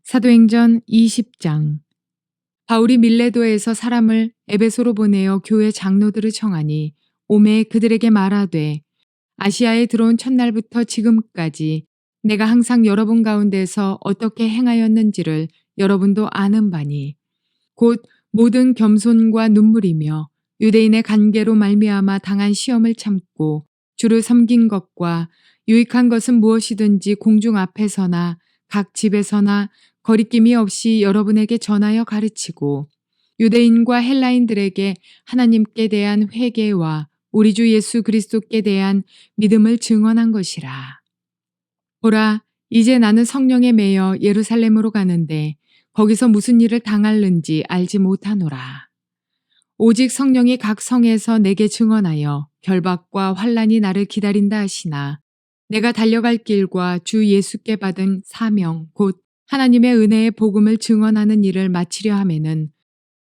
사도행전 20장. 바울이 밀레도에서 사람을 에베소로 보내어 교회 장로들을 청하니 오매 그들에게 말하되 아시아에 들어온 첫날부터 지금까지 내가 항상 여러분 가운데서 어떻게 행하였는지를 여러분도 아는 바니 곧 모든 겸손과 눈물이며 유대인의 관계로 말미암아 당한 시험을 참고 주를 섬긴 것과 유익한 것은 무엇이든지 공중 앞에서나 각 집에서나 거리낌이 없이 여러분에게 전하여 가르치고 유대인과 헬라인들에게 하나님께 대한 회개와 우리 주 예수 그리스도께 대한 믿음을 증언한 것이라. 보라, 이제 나는 성령에 매여 예루살렘으로 가는데 거기서 무슨 일을 당할는지 알지 못하노라. 오직 성령이 각 성에서 내게 증언하여 결박과 환난이 나를 기다린다 하시나 내가 달려갈 길과 주 예수께 받은 사명 곧 하나님의 은혜의 복음을 증언하는 일을 마치려 하면은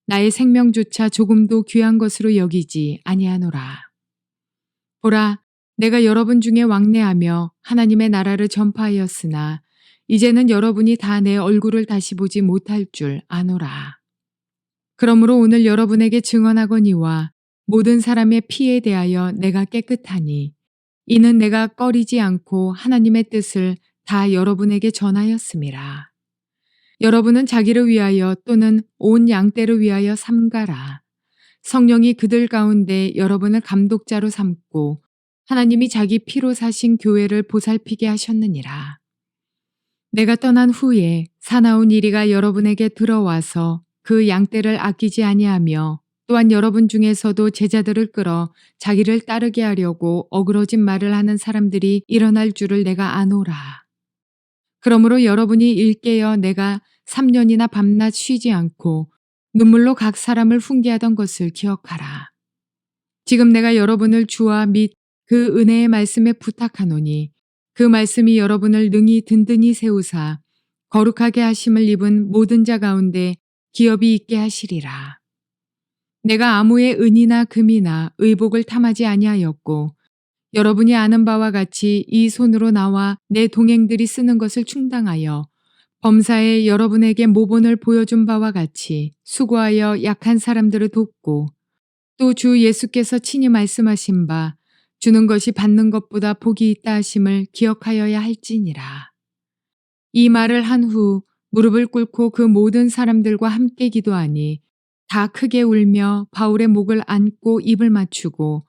나의 생명조차 조금도 귀한 것으로 여기지 아니하노라. 보라, 내가 여러분 중에 왕래하며 하나님의 나라를 전파하였으나 이제는 여러분이 다 내 얼굴을 다시 보지 못할 줄 아노라. 그러므로 오늘 여러분에게 증언하거니와 모든 사람의 피에 대하여 내가 깨끗하니 이는 내가 꺼리지 않고 하나님의 뜻을 다 여러분에게 전하였음이라. 여러분은 자기를 위하여 또는 온 양떼를 위하여 삼가라. 성령이 그들 가운데 여러분을 감독자로 삼고 하나님이 자기 피로 사신 교회를 보살피게 하셨느니라. 내가 떠난 후에 사나운 이리가 여러분에게 들어와서 그 양떼를 아끼지 아니하며 또한 여러분 중에서도 제자들을 끌어 자기를 따르게 하려고 어그러진 말을 하는 사람들이 일어날 줄을 내가 아노라. 그러므로 여러분이 일깨어 내가 3년이나 밤낮 쉬지 않고 눈물로 각 사람을 훈계하던 것을 기억하라. 지금 내가 여러분을 주와 및 그 은혜의 말씀에 부탁하노니 그 말씀이 여러분을 능히 든든히 세우사 거룩하게 하심을 입은 모든 자 가운데 기업이 있게 하시리라. 내가 아무의 은이나 금이나 의복을 탐하지 아니하였고 여러분이 아는 바와 같이 이 손으로 나와 내 동행들이 쓰는 것을 충당하여 범사에 여러분에게 모본을 보여준 바와 같이 수고하여 약한 사람들을 돕고 또 주 예수께서 친히 말씀하신 바 주는 것이 받는 것보다 복이 있다 하심을 기억하여야 할지니라. 이 말을 한 후 무릎을 꿇고 그 모든 사람들과 함께 기도하니 다 크게 울며 바울의 목을 안고 입을 맞추고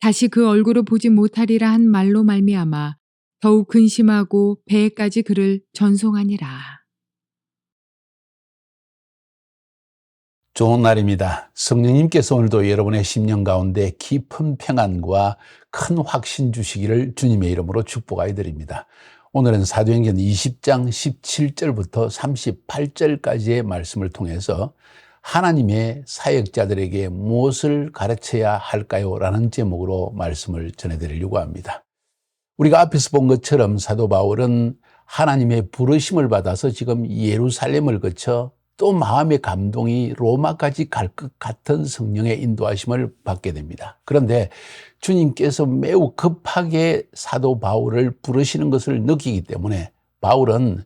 다시 그 얼굴을 보지 못하리라 한 말로 말미암아 더욱 근심하고 배에까지 그를 전송하니라. 좋은 날입니다. 성령님께서 오늘도 여러분의 심령 가운데 깊은 평안과 큰 확신 주시기를 주님의 이름으로 축복하여 드립니다. 오늘은 사도행전 20장 17절부터 38절까지의 말씀을 통해서 하나님의 사역자들에게 무엇을 가르쳐야 할까요? 라는 제목으로 말씀을 전해드리려고 합니다. 우리가 앞에서 본 것처럼 사도 바울은 하나님의 부르심을 받아서 지금 예루살렘을 거쳐 또 마음의 감동이 로마까지 갈 것 같은 성령의 인도하심을 받게 됩니다. 그런데 주님께서 매우 급하게 사도 바울을 부르시는 것을 느끼기 때문에 바울은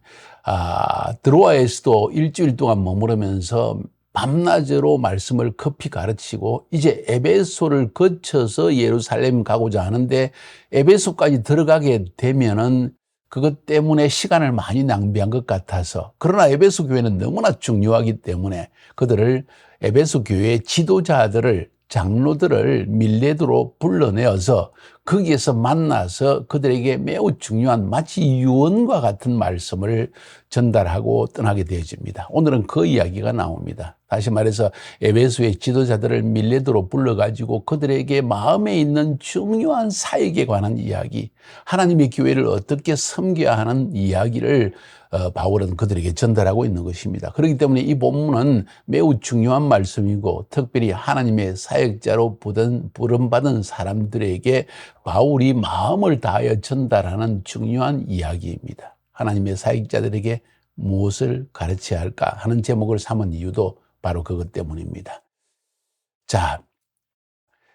드로아에서도 일주일 동안 머무르면서 밤낮으로 말씀을 급히 가르치고 이제 에베소를 거쳐서 예루살렘 가고자 하는데 에베소까지 들어가게 되면은 그것 때문에 시간을 많이 낭비한 것 같아서, 그러나 에베소 교회는 너무나 중요하기 때문에 그들을 에베소 교회의 지도자들을, 장로들을 밀레도로 불러내어서 거기에서 만나서 그들에게 매우 중요한 마치 유언과 같은 말씀을 전달하고 떠나게 되어집니다. 오늘은 그 이야기가 나옵니다. 다시 말해서 에베소의 지도자들을 밀레도로 불러가지고 그들에게 마음에 있는 중요한 사역에 관한 이야기, 하나님의 교회를 어떻게 섬겨야 하는 이야기를 바울은 그들에게 전달하고 있는 것입니다. 그렇기 때문에 이 본문은 매우 중요한 말씀이고 특별히 하나님의 사역자로 부름받은 사람들에게 바울이 마음을 다하여 전달하는 중요한 이야기입니다. 하나님의 사역자들에게 무엇을 가르쳐야 할까 하는 제목을 삼은 이유도 바로 그것 때문입니다. 자,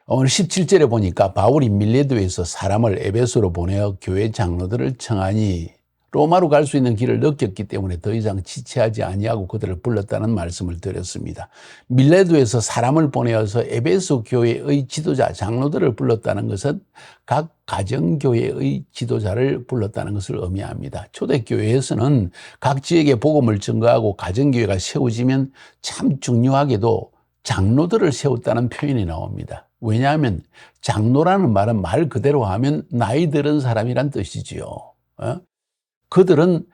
오늘 17절에 보니까 바울이 밀레도에서 사람을 에베소로 보내어 교회 장로들을 청하니 로마로 갈 수 있는 길을 느꼈기 때문에 더 이상 지체하지 아니하고 그들을 불렀다는 말씀을 드렸습니다. 밀레도에서 사람을 보내어서 에베소 교회의 지도자, 장로들을 불렀다는 것은 각 가정교회의 지도자를 불렀다는 것을 의미합니다. 초대교회에서는 각 지역에 복음을 증거하고 가정교회가 세워지면 참 중요하게도 장로들을 세웠다는 표현이 나옵니다. 왜냐하면 장로라는 말은 말 그대로 하면 나이 들은 사람이란 뜻이지요. 그들은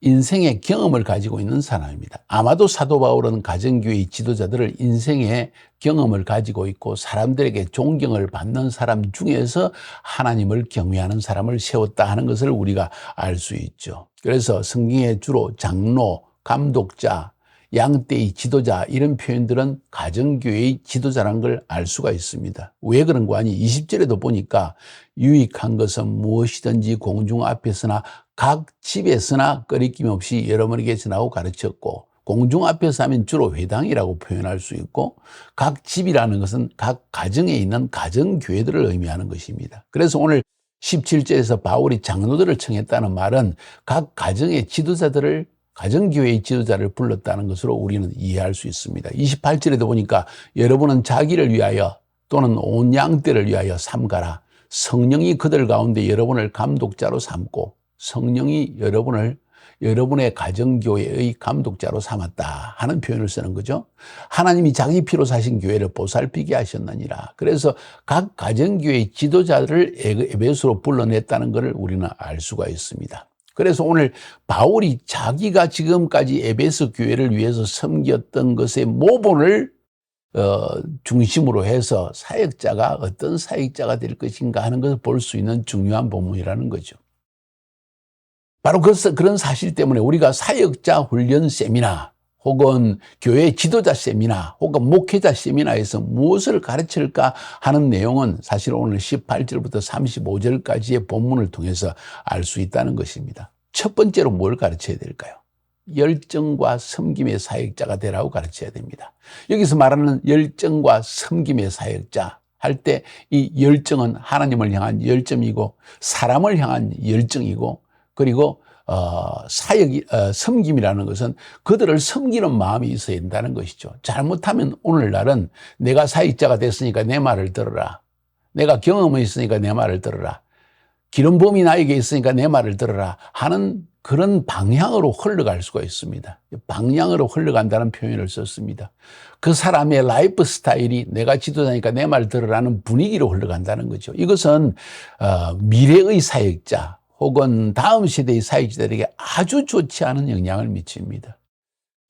인생의 경험을 가지고 있는 사람입니다. 아마도 사도 바울은 가정교회의 지도자들을 인생의 경험을 가지고 있고 사람들에게 존경을 받는 사람 중에서 하나님을 경외하는 사람을 세웠다 하는 것을 우리가 알 수 있죠. 그래서 성경에 주로 장로, 감독자, 양떼의 지도자 이런 표현들은 가정교회의 지도자라는 걸 알 수가 있습니다. 왜 그런 거 아니? 20절에도 보니까 유익한 것은 무엇이든지 공중 앞에서나 각 집에서나 꺼리낌 없이 여러분에게 전하고 가르쳤고, 공중 앞에서 하면 주로 회당이라고 표현할 수 있고, 각 집이라는 것은 각 가정에 있는 가정교회들을 의미하는 것입니다. 그래서 오늘 17절에서 바울이 장로들을 청했다는 말은 각 가정의 지도자들을, 가정교회의 지도자를 불렀다는 것으로 우리는 이해할 수 있습니다. 28절에도 보니까 여러분은 자기를 위하여 또는 온 양떼를 위하여 삼가라. 성령이 그들 가운데 여러분을 감독자로 삼고, 성령이 여러분의 가정교회의 감독자로 삼았다 하는 표현을 쓰는 거죠. 하나님이 자기 피로 사신 교회를 보살피게 하셨느니라. 그래서 각 가정교회의 지도자들을 에베소로 불러냈다는 것을 우리는 알 수가 있습니다. 그래서 오늘 바울이 자기가 지금까지 에베소 교회를 위해서 섬겼던 것의 모본을 중심으로 해서 사역자가 어떤 사역자가 될 것인가 하는 것을 볼 수 있는 중요한 본문이라는 거죠. 바로 그런 사실 때문에 우리가 사역자 훈련 세미나 혹은 교회 지도자 세미나 혹은 목회자 세미나에서 무엇을 가르칠까 하는 내용은 사실 오늘 18절부터 35절까지의 본문을 통해서 알 수 있다는 것입니다. 첫 번째로 뭘 가르쳐야 될까요? 열정과 섬김의 사역자가 되라고 가르쳐야 됩니다. 여기서 말하는 열정과 섬김의 사역자 할 때 이 열정은 하나님을 향한 열정이고 사람을 향한 열정이고, 그리고 섬김이라는 것은 그들을 섬기는 마음이 있어야 된다는 것이죠. 잘못하면 오늘날은 내가 사역자가 됐으니까 내 말을 들어라. 내가 경험이 있으니까 내 말을 들어라. 기름부음이 나에게 있으니까 내 말을 들어라 하는 그런 방향으로 흘러갈 수가 있습니다. 방향으로 흘러간다는 표현을 썼습니다. 그 사람의 라이프 스타일이 내가 지도자니까 내 말 들으라는 분위기로 흘러간다는 거죠. 이것은 미래의 사역자 혹은 다음 세대의 사역자들에게 아주 좋지 않은 영향을 미칩니다.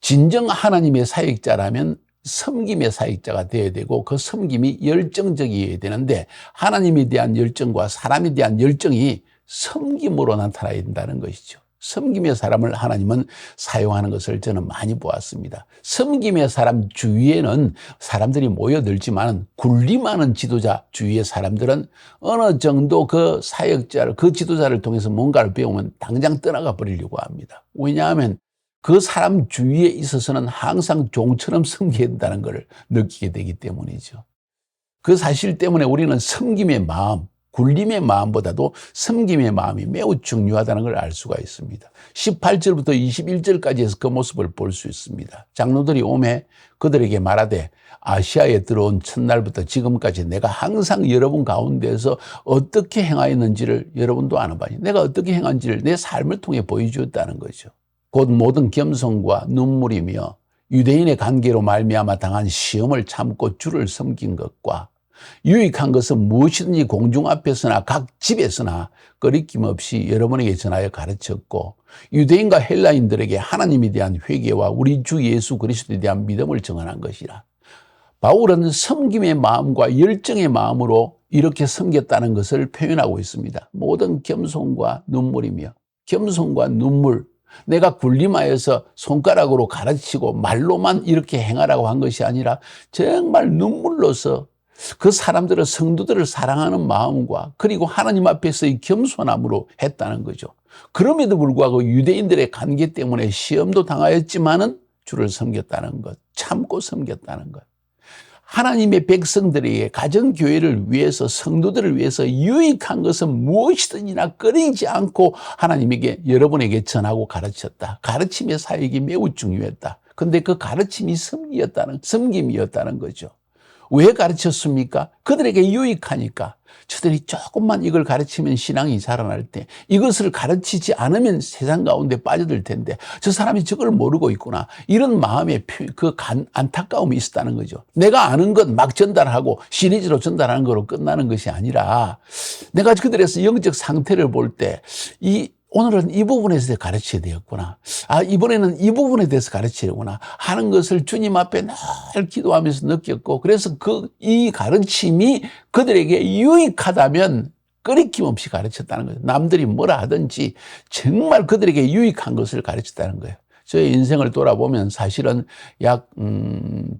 진정 하나님의 사역자라면 섬김의 사역자가 되어야 되고 그 섬김이 열정적이어야 되는데, 하나님에 대한 열정과 사람에 대한 열정이 섬김으로 나타나야 된다는 것이죠. 섬김의 사람을 하나님은 사용하는 것을 저는 많이 보았습니다. 섬김의 사람 주위에는 사람들이 모여들지만 군림하는 지도자 주위의 사람들은 어느 정도 그 사역자를, 그 지도자를 통해서 뭔가를 배우면 당장 떠나가 버리려고 합니다. 왜냐하면 그 사람 주위에 있어서는 항상 종처럼 섬겨야 된다는 것을 느끼게 되기 때문이죠. 그 사실 때문에 우리는 섬김의 마음, 굴림의 마음보다도 섬김의 마음이 매우 중요하다는 걸 알 수가 있습니다. 18절부터 21절까지 해서 그 모습을 볼 수 있습니다. 장로들이 오매 그들에게 말하되 아시아에 들어온 첫날부터 지금까지 내가 항상 여러분 가운데서 어떻게 행하였는지를 여러분도 아는 바니 내가 어떻게 행한지를 내 삶을 통해 보여주었다는 거죠. 곧 모든 겸손과 눈물이며 유대인의 관계로 말미암아 당한 시험을 참고 주를 섬긴 것과 유익한 것은 무엇이든지 공중 앞에서나 각 집에서나 꺼리낌 없이 여러분에게 전하여 가르쳤고, 유대인과 헬라인들에게 하나님에 대한 회개와 우리 주 예수 그리스도에 대한 믿음을 증언한 것이라. 바울은 섬김의 마음과 열정의 마음으로 이렇게 섬겼다는 것을 표현하고 있습니다. 모든 겸손과 눈물이며, 겸손과 눈물, 내가 군림하여서 손가락으로 가르치고 말로만 이렇게 행하라고 한 것이 아니라 정말 눈물로서 그 사람들의 성도들을 사랑하는 마음과 그리고 하나님 앞에서의 겸손함으로 했다는 거죠. 그럼에도 불구하고 유대인들의 관계 때문에 시험도 당하였지만은 주를 섬겼다는 것, 참고 섬겼다는 것. 하나님의 백성들에게 가정교회를 위해서 성도들을 위해서 유익한 것은 무엇이든지나 꺼리지 않고 하나님에게 여러분에게 전하고 가르쳤다. 가르침의 사역이 매우 중요했다. 근데 그 가르침이 섬김이었다는 거죠. 왜 가르쳤습니까? 그들에게 유익하니까. 저들이 조금만 이걸 가르치면 신앙이 자라날 때, 이것을 가르치지 않으면 세상 가운데 빠져들 텐데 저 사람이 저걸 모르고 있구나, 이런 마음의 안타까움이 있었다는 거죠. 내가 아는 것 막 전달하고 시리즈로 전달하는 거로 끝나는 것이 아니라 내가 그들에서 영적 상태를 볼 때 오늘은 이 부분에 대해서 가르쳐야 되겠구나, 이번에는 이 부분에 대해서 가르치려구나 하는 것을 주님 앞에 늘 기도하면서 느꼈고, 그래서 이 가르침이 그들에게 유익하다면 꺼리낌 없이 가르쳤다는 거예요. 남들이 뭐라 하든지 정말 그들에게 유익한 것을 가르쳤다는 거예요. 저의 인생을 돌아보면 사실은 약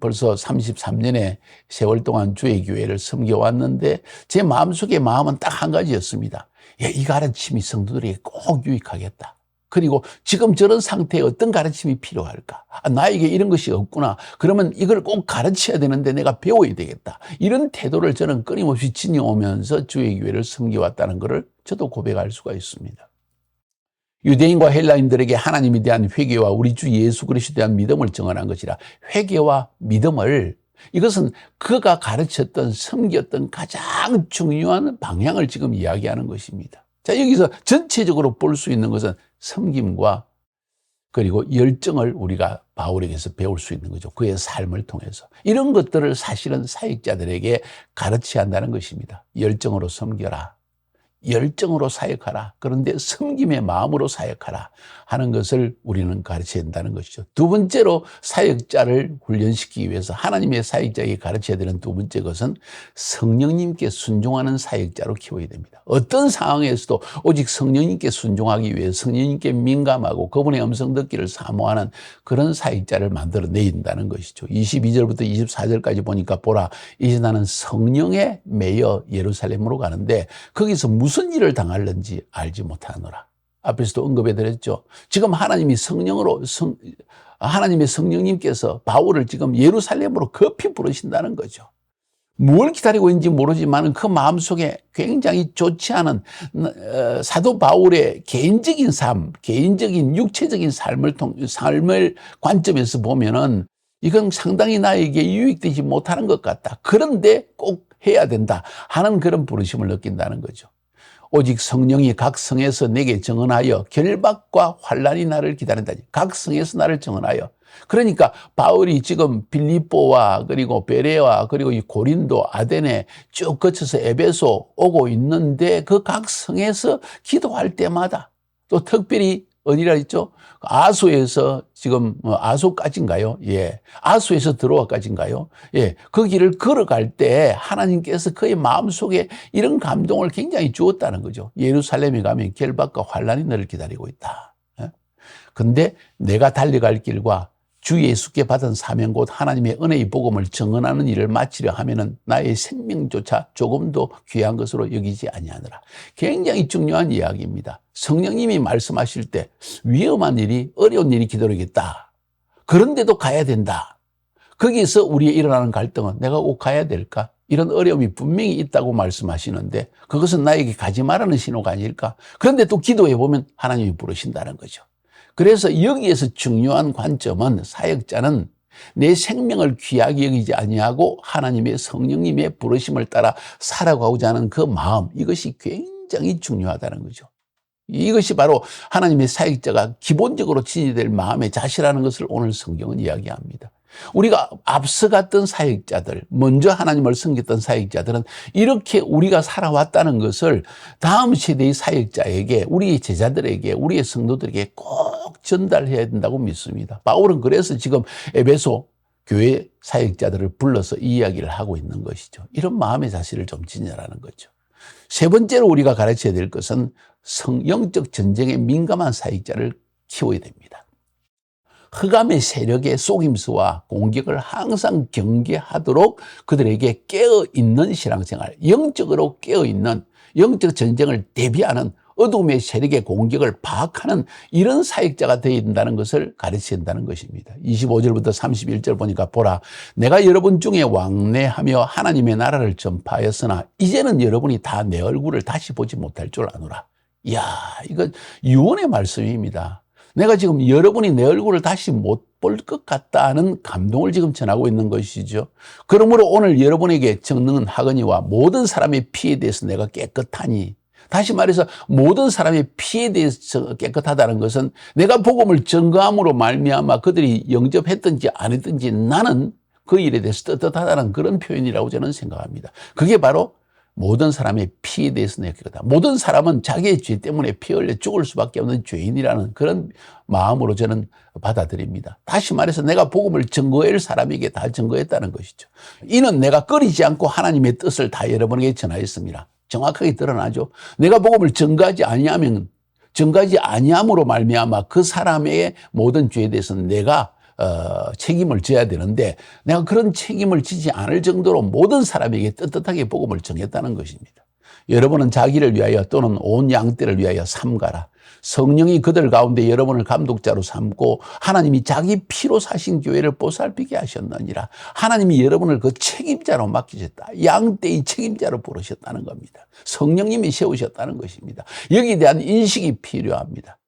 벌써 33년의 세월 동안 주의 교회를 섬겨왔는데 제 마음속의 마음은 딱 한 가지였습니다. 이 가르침이 성도들에게 꼭 유익하겠다. 그리고 지금 저런 상태에 어떤 가르침이 필요할까? 나에게 이런 것이 없구나. 그러면 이걸 꼭 가르쳐야 되는데 내가 배워야 되겠다. 이런 태도를 저는 끊임없이 지녀오면서 주의 교회를 섬겨왔다는 것을 저도 고백할 수가 있습니다. 유대인과 헬라인들에게 하나님에 대한 회개와 우리 주 예수 그리스도에 대한 믿음을 증언한 것이라. 회개와 믿음을, 이것은 그가 가르쳤던 섬겼던 가장 중요한 방향을 지금 이야기하는 것입니다. 자, 여기서 전체적으로 볼 수 있는 것은 섬김과 그리고 열정을 우리가 바울에게서 배울 수 있는 거죠. 그의 삶을 통해서. 이런 것들을 사실은 사역자들에게 가르쳐야 한다는 것입니다. 열정으로 섬겨라. 열정으로 사역하라. 그런데 섬김의 마음으로 사역하라 하는 것을 우리는 가르쳐야 한다는 것이죠. 두 번째로 사역자를 훈련시키기 위해서 하나님의 사역자에게 가르쳐야 되는 두 번째 것은 성령님께 순종하는 사역자로 키워야 됩니다. 어떤 상황에서도 오직 성령님께 순종하기 위해 성령님께 민감하고 그분의 음성 듣기를 사모하는 그런 사역자를 만들어내야 된다는 것이죠. 22절부터 24절까지 보니까 보라, 이제 나는 성령에 매여 예루살렘으로 가는데 거기서 무슨 일을 당할는지 알지 못하노라. 앞에서도 언급해드렸죠. 지금 하나님의 성령님께서 바울을 지금 예루살렘으로 급히 부르신다는 거죠. 뭘 기다리고 있는지 모르지만 그 마음속에 굉장히 좋지 않은 사도 바울의 개인적인 삶, 개인적인 육체적인 삶을 관점에서 보면은 이건 상당히 나에게 유익되지 못하는 것 같다. 그런데 꼭 해야 된다 하는 그런 부르심을 느낀다는 거죠. 오직 성령이 각 성에서 내게 증언하여 결박과 환난이 나를 기다린다. 각 성에서 나를 증언하여. 그러니까 바울이 지금 빌립보와 그리고 베레와 그리고 이 고린도, 아데네 쭉 거쳐서 에베소 오고 있는데 그 각 성에서 기도할 때마다, 또 특별히 어디라 했죠? 아소에서 지금 아소까지인가요? 예. 아소에서 드로아까지인가요? 예. 그 길을 걸어갈 때 하나님께서 그의 마음속에 이런 감동을 굉장히 주었다는 거죠. 예루살렘에 가면 결박과 환난이 너를 기다리고 있다. 예? 근데 내가 달려갈 길과 주 예수께 받은 사명 곧 하나님의 은혜의 복음을 증언하는 일을 마치려 하면은 나의 생명조차 조금도 귀한 것으로 여기지 아니하노라. 굉장히 중요한 이야기입니다. 성령님이 말씀하실 때 위험한 일이, 어려운 일이 기다리겠다. 그런데도 가야 된다. 거기에서 우리에 일어나는 갈등은 내가 꼭 가야 될까? 이런 어려움이 분명히 있다고 말씀하시는데 그것은 나에게 가지 말라는 신호가 아닐까? 그런데 또 기도해 보면 하나님이 부르신다는 거죠. 그래서 여기에서 중요한 관점은 사역자는 내 생명을 귀하게 여기지 아니하고 하나님의 성령님의 부르심을 따라 살아가고자 하는 그 마음, 이것이 굉장히 중요하다는 거죠. 이것이 바로 하나님의 사역자가 기본적으로 지녀야 될 마음의 자세라는 것을 오늘 성경은 이야기합니다. 우리가 앞서갔던 사역자들, 먼저 하나님을 섬겼던 사역자들은 이렇게 우리가 살아왔다는 것을 다음 세대의 사역자에게, 우리의 제자들에게, 우리의 성도들에게 꼭 전달해야 된다고 믿습니다. 바울은 그래서 지금 에베소 교회 사역자들을 불러서 이 이야기를 하고 있는 것이죠. 이런 마음의 자세를 좀 지녀라는 거죠. 세 번째로 우리가 가르쳐야 될 것은 영적 전쟁에 민감한 사역자를 키워야 됩니다. 흑암의 세력의 속임수와 공격을 항상 경계하도록 그들에게 깨어있는 신앙생활, 영적으로 깨어있는 영적 전쟁을 대비하는 어둠의 세력의 공격을 파악하는 이런 사역자가 되어야 된다는 것을 가르친다는 것입니다. 25절부터 31절 보니까 보라, 내가 여러분 중에 왕래하며 하나님의 나라를 전파하였으나 이제는 여러분이 다 내 얼굴을 다시 보지 못할 줄 아노라. 이야, 이거 유언의 말씀입니다. 내가 지금 여러분이 내 얼굴을 다시 못 볼 것 같다는 감동을 지금 전하고 있는 것이죠. 그러므로 오늘 여러분에게 적는 하거니와 모든 사람의 피에 대해서 내가 깨끗하니, 다시 말해서 모든 사람의 피에 대해서 깨끗하다는 것은 내가 복음을 전거함으로 말미암아 그들이 영접했든지 안 했든지 나는 그 일에 대해서 떳떳하다는 그런 표현이라고 저는 생각합니다. 그게 바로 모든 사람의 피에 대해서 내가 깨끗하다. 모든 사람은 자기의 죄 때문에 피 흘려 죽을 수밖에 없는 죄인이라는 그런 마음으로 저는 받아들입니다. 다시 말해서 내가 복음을 증거할 사람에게 다 증거했다는 것이죠. 이는 내가 꺼리지 않고 하나님의 뜻을 다 여러분에게 전하였습니다. 정확하게 드러나죠. 내가 복음을 증거하지 아니함으로 말미암아 그 사람의 모든 죄에 대해서는 내가 책임을 져야 되는데 내가 그런 책임을 지지 않을 정도로 모든 사람에게 떳떳하게 복음을 정했다는 것입니다. 여러분은 자기를 위하여 또는 온 양떼를 위하여 삼가라. 성령이 그들 가운데 여러분을 감독자로 삼고 하나님이 자기 피로 사신 교회를 보살피게 하셨느니라. 하나님이 여러분을 그 책임자로 맡기셨다. 양떼의 책임자로 부르셨다는 겁니다. 성령님이 세우셨다는 것입니다. 여기에 대한 인식이 필요합니다.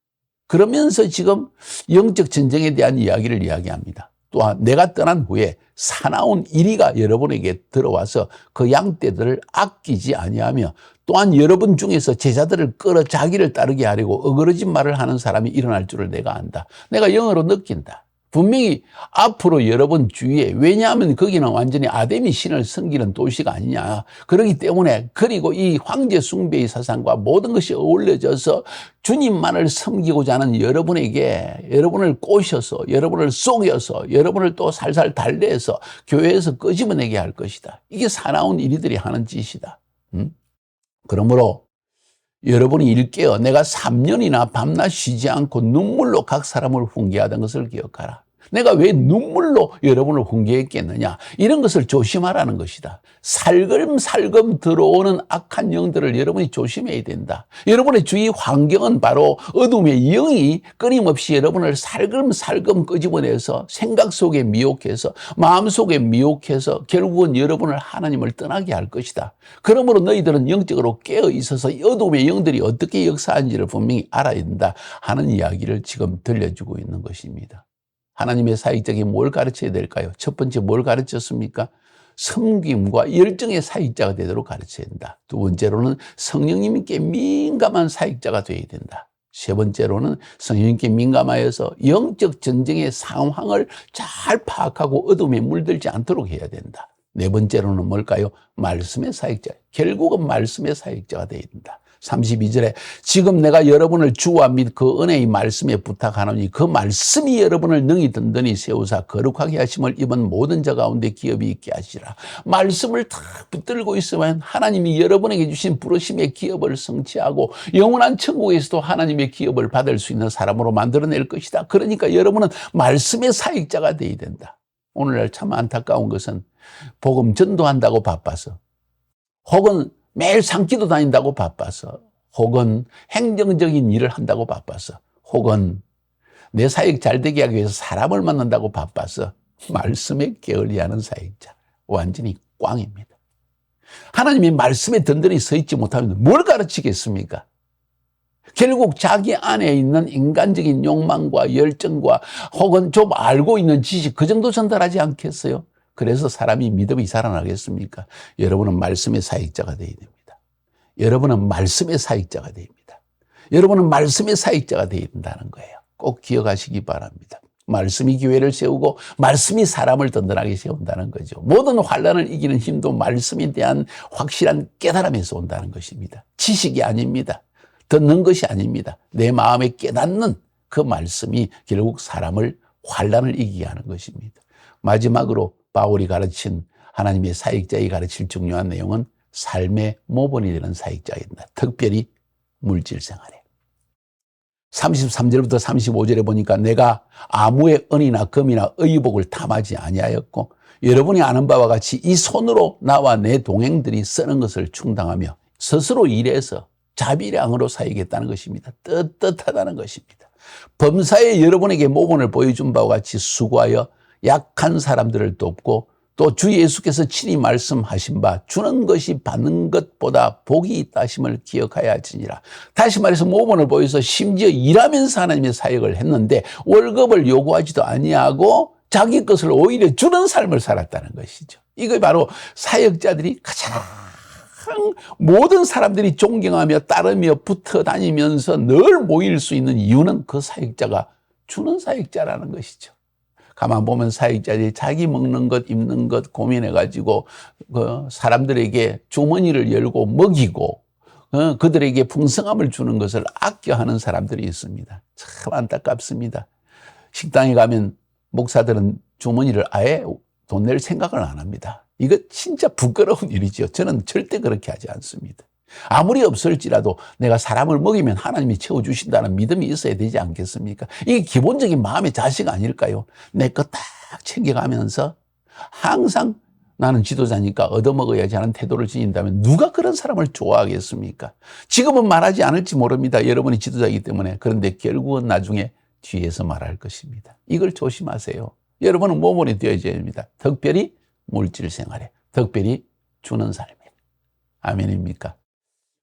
그러면서 지금 영적 전쟁에 대한 이야기를 이야기합니다. 또한 내가 떠난 후에 사나운 이리가 여러분에게 들어와서 그 양떼들을 아끼지 아니하며 또한 여러분 중에서 제자들을 끌어 자기를 따르게 하려고 어그러진 말을 하는 사람이 일어날 줄을 내가 안다. 내가 영어로 느낀다. 분명히 앞으로 여러분 주위에, 왜냐하면 거기는 완전히 아데미 신을 섬기는 도시가 아니냐. 그렇기 때문에, 그리고 이 황제 숭배의 사상과 모든 것이 어울려져서 주님만을 섬기고자 하는 여러분에게, 여러분을 꼬셔서, 여러분을 속여서, 여러분을 또 살살 달래서 교회에서 끄집어내게 할 것이다. 이게 사나운 이리들이 하는 짓이다. 그러므로 여러분이 일깨어 내가 3년이나 밤낮 쉬지 않고 눈물로 각 사람을 훈계하던 것을 기억하라. 내가 왜 눈물로 여러분을 훈계했겠느냐. 이런 것을 조심하라는 것이다. 살금살금 들어오는 악한 영들을 여러분이 조심해야 된다. 여러분의 주위 환경은 바로 어둠의 영이 끊임없이 여러분을 살금살금 끄집어내서 생각 속에 미혹해서 마음 속에 미혹해서 결국은 여러분을 하나님을 떠나게 할 것이다. 그러므로 너희들은 영적으로 깨어 있어서 어둠의 영들이 어떻게 역사하는지를 분명히 알아야 된다 하는 이야기를 지금 들려주고 있는 것입니다. 하나님의 사역자에게 뭘 가르쳐야 될까요? 첫 번째 뭘 가르쳤습니까? 섬김과 열정의 사역자가 되도록 가르쳐야 된다. 두 번째로는 성령님께 민감한 사역자가 되어야 된다. 세 번째로는 성령님께 민감하여서 영적 전쟁의 상황을 잘 파악하고 어둠에 물들지 않도록 해야 된다. 네 번째로는 뭘까요? 말씀의 사역자. 결국은 말씀의 사역자가 되어야 된다. 32절에 지금 내가 여러분을 주와 및 그 은혜의 말씀에 부탁하노니 그 말씀이 여러분을 능히 든든히 세우사 거룩하게 하심을 입은 모든 자 가운데 기업이 있게 하시라. 말씀을 탁 붙들고 있으면 하나님이 여러분에게 주신 부르심의 기업을 성취하고 영원한 천국에서도 하나님의 기업을 받을 수 있는 사람으로 만들어낼 것이다. 그러니까 여러분은 말씀의 사역자가 되어야 된다. 오늘날 참 안타까운 것은 복음 전도한다고 바빠서, 혹은 매일 산기도 다닌다고 바빠서, 혹은 행정적인 일을 한다고 바빠서, 혹은 내 사역 잘 되게 하기 위해서 사람을 만난다고 바빠서 말씀에 게을리하는 사역자, 완전히 꽝입니다. 하나님의 말씀에 든든히 서 있지 못하면 뭘 가르치겠습니까? 결국 자기 안에 있는 인간적인 욕망과 열정과 혹은 좀 알고 있는 지식, 그 정도 전달하지 않겠어요? 그래서 사람이 믿음이 살아나겠습니까? 여러분은 말씀의 사역자가 되어야 됩니다. 여러분은 말씀의 사역자가 됩니다. 여러분은 말씀의 사역자가 되어야 된다는 거예요. 꼭 기억하시기 바랍니다. 말씀이 교회를 세우고 말씀이 사람을 든든하게 세운다는 거죠. 모든 환난을 이기는 힘도 말씀에 대한 확실한 깨달음에서 온다는 것입니다. 지식이 아닙니다. 듣는 것이 아닙니다. 내 마음에 깨닫는 그 말씀이 결국 사람을 환난을 이기게 하는 것입니다. 마지막으로 바울이 가르친 하나님의 사역자에 가르칠 중요한 내용은 삶의 모본이 되는 사역자가 된다. 특별히 물질 생활에. 33절부터 35절에 보니까 내가 아무의 은이나 금이나 의복을 탐하지 아니하였고 여러분이 아는 바와 같이 이 손으로 나와 내 동행들이 쓰는 것을 충당하며 스스로 일해서 자비량으로 사역했다는 것입니다. 떳떳하다는 것입니다. 범사에 여러분에게 모본을 보여준 바와 같이 수고하여 약한 사람들을 돕고 또 주 예수께서 친히 말씀하신 바 주는 것이 받는 것보다 복이 있다 하심을 기억하여야 할지니라. 다시 말해서 모본을 보여서 심지어 일하면서 하나님의 사역을 했는데 월급을 요구하지도 아니하고 자기 것을 오히려 주는 삶을 살았다는 것이죠. 이거 바로 사역자들이 가장 모든 사람들이 존경하며 따르며 붙어 다니면서 늘 모일 수 있는 이유는 그 사역자가 주는 사역자라는 것이죠. 가만 보면 사역자들이 자기 먹는 것, 입는 것 고민해가지고 사람들에게 주머니를 열고 먹이고 그들에게 풍성함을 주는 것을 아껴하는 사람들이 있습니다. 참 안타깝습니다. 식당에 가면 목사들은 주머니를 아예 돈 낼 생각을 안 합니다. 이거 진짜 부끄러운 일이죠. 저는 절대 그렇게 하지 않습니다. 아무리 없을지라도 내가 사람을 먹이면 하나님이 채워주신다는 믿음이 있어야 되지 않겠습니까? 이게 기본적인 마음의 자식 아닐까요? 내 것 딱 챙겨가면서 항상 나는 지도자니까 얻어먹어야지 하는 태도를 지닌다면 누가 그런 사람을 좋아하겠습니까? 지금은 말하지 않을지 모릅니다. 여러분이 지도자이기 때문에. 그런데 결국은 나중에 뒤에서 말할 것입니다. 이걸 조심하세요. 여러분은 모범이 되어야 됩니다. 특별히 물질 생활에, 특별히 주는 삶에. 아멘입니까?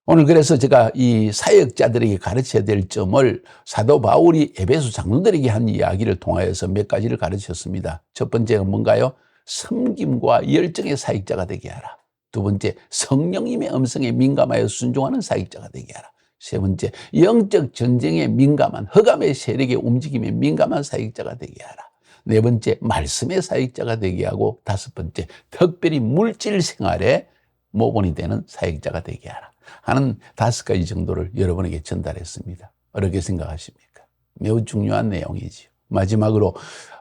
오늘 그래서 제가 이 사역자들에게 가르쳐야 될 점을 사도 바울이 에베소 장로들에게 한 이야기를 통하여서 몇 가지를 가르쳤습니다. 첫 번째는 뭔가요? 섬김과 열정의 사역자가 되게 하라. 두 번째, 성령님의 음성에 민감하여 순종하는 사역자가 되게 하라. 세 번째, 영적 전쟁에 민감한 흑암의 세력의 움직임에 민감한 사역자가 되게 하라. 네 번째, 말씀의 사역자가 되게 하고 다섯 번째, 특별히 물질 생활에 모본이 되는 사역자가 되게 하라 하는 5가지 정도를 여러분에게 전달했습니다. 어떻게 생각하십니까? 매우 중요한 내용이지요. 마지막으로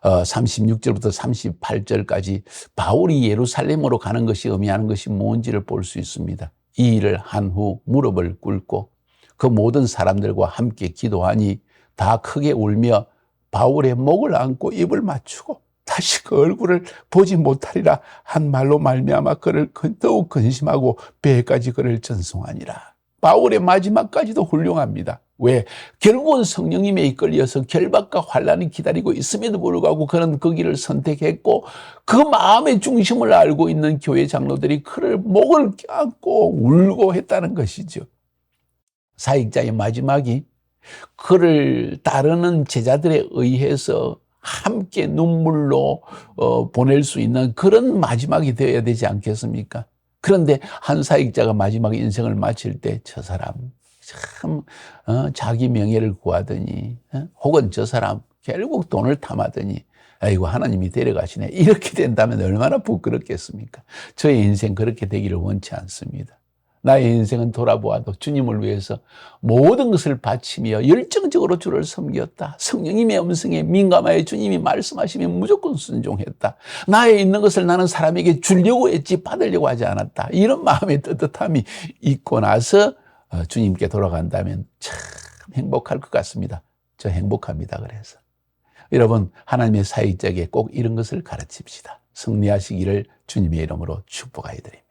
36절부터 38절까지 바울이 예루살렘으로 가는 것이 의미하는 것이 뭔지를 볼 수 있습니다. 이 일을 한 후 무릎을 꿇고 그 모든 사람들과 함께 기도하니 다 크게 울며 바울의 목을 안고 입을 맞추고 다시 그 얼굴을 보지 못하리라 한 말로 말미암아 그를 더욱 근심하고 배까지 그를 전송하니라. 바울의 마지막까지도 훌륭합니다. 왜? 결국은 성령님에 이끌려서 결박과 환난이 기다리고 있음에도 불구하고 그는 그 길을 선택했고 그 마음의 중심을 알고 있는 교회 장로들이 그를 목을 안고 울고 했다는 것이죠. 사역자의 마지막이 그를 따르는 제자들에 의해서 함께 눈물로 보낼 수 있는 그런 마지막이 되어야 되지 않겠습니까? 그런데 한 사역자가 마지막 인생을 마칠 때 저 사람 참 자기 명예를 구하더니 혹은 저 사람 결국 돈을 탐하더니 아이고 하나님이 데려가시네. 이렇게 된다면 얼마나 부끄럽겠습니까? 저의 인생 그렇게 되기를 원치 않습니다. 나의 인생은 돌아보아도 주님을 위해서 모든 것을 바치며 열정적으로 주를 섬겼다. 성령님의 음성에 민감하여 주님이 말씀하시면 무조건 순종했다. 나에 있는 것을 나는 사람에게 주려고 했지 받으려고 하지 않았다. 이런 마음의 떳떳함이 있고 나서 주님께 돌아간다면 참 행복할 것 같습니다. 저 행복합니다. 그래서 여러분 하나님의 사역자에게 꼭 이런 것을 가르칩시다. 승리하시기를 주님의 이름으로 축복하여 드립니다.